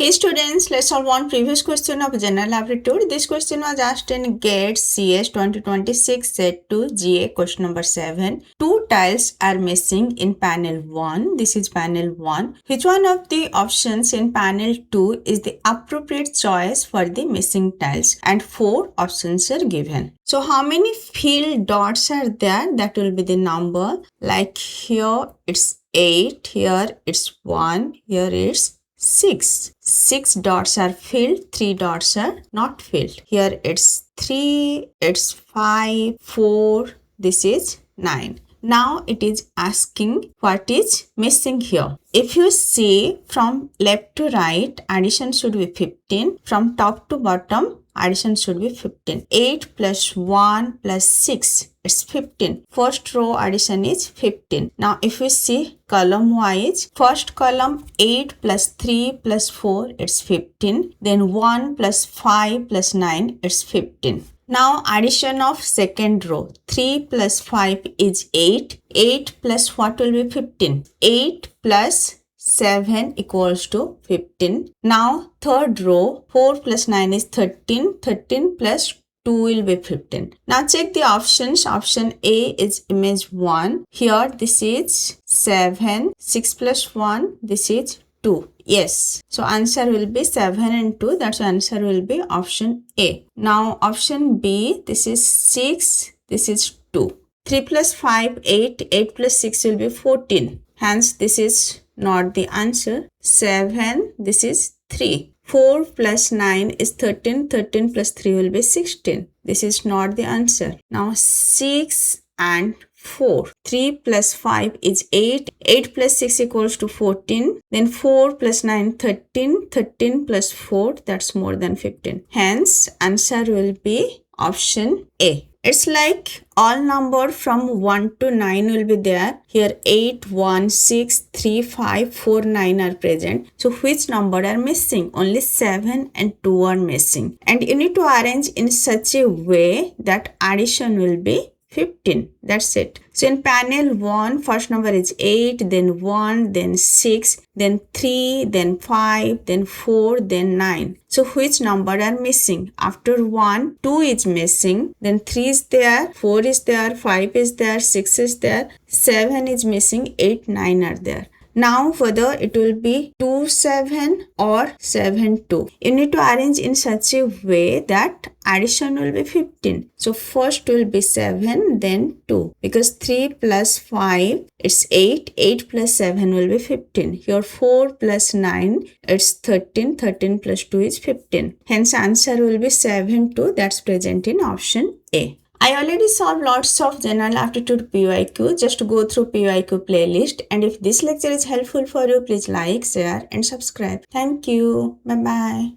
Hey students, let's solve one previous question of general aptitude. This question was asked in GATE CS 2026 set 2 GA question number 7. Two tiles are missing in panel 1. This is panel 1. Which one of the options in panel 2 is the appropriate choice for the missing tiles? And 4 options are given. So how many filled dots are there? That will be the number. Like here it's 8, here it's 1, here it's 6. 6 dots are filled, 3 dots are not filled. Here it's 3, it's 5, 4, this is 9. Now it is asking what is missing here. If you see from left to right, addition should be 15. From top to bottom, addition should be 15. 8 plus 1 plus 6, it's 15. First row addition is 15. Now if we see column wise, first column 8 plus 3 plus 4, it's 15. Then 1 plus 5 plus 9, it's 15. Now addition of second row, 3 plus 5 is 8. 8 plus what will be 15? 8 plus 7 equals to 15. Now third row, 4 plus 9 is 13. 13 plus 2 will be 15. Now check the options. Option A is image 1. Here this is 7. 6 plus 1, this is 2. Yes. So answer will be 7 and 2. That's answer will be option A. Now option B, this is 6. This is 2. 3 plus 5, 8. 8 plus 6 will be 14. Hence this is not the answer. 7, this is 3. 4 plus 9 is 13. 13 plus 3 will be 16. This is not the answer. Now 6 and 4. 3 plus 5 is 8. 8 plus 6 equals to 14. Then 4 plus 9, 13. 13 plus 4, that's more than 15. Hence, answer will be option A. It's like all number from 1 to 9 will be there. Here 8, 1, 6, 3, 5, 4, 9 are present. So which number are missing? Only 7 and 2 are missing. And you need to arrange in such a way that addition will be 15. That's it. So in panel 1, first number is 8, then 1, then 6, then 3, then 5, then 4, then 9. So which number are missing? After 1, 2 is missing, then 3 is there, 4 is there, 5 is there, 6 is there, 7 is missing, 8, 9 are there. Now whether it will be 2, 7 or 7, 2. You need to arrange in such a way that addition will be 15. So first will be 7, then 2. Because 3 plus 5, it's 8. 8 plus 7 will be 15. Here 4 plus 9, it's 13. 13 plus 2 is 15. Hence answer will be 7, 2. That's present in option A. I already solved lots of general aptitude PYQ. Just go through PYQ playlist. And if this lecture is helpful for you, please like, share and subscribe. Thank you. Bye-bye.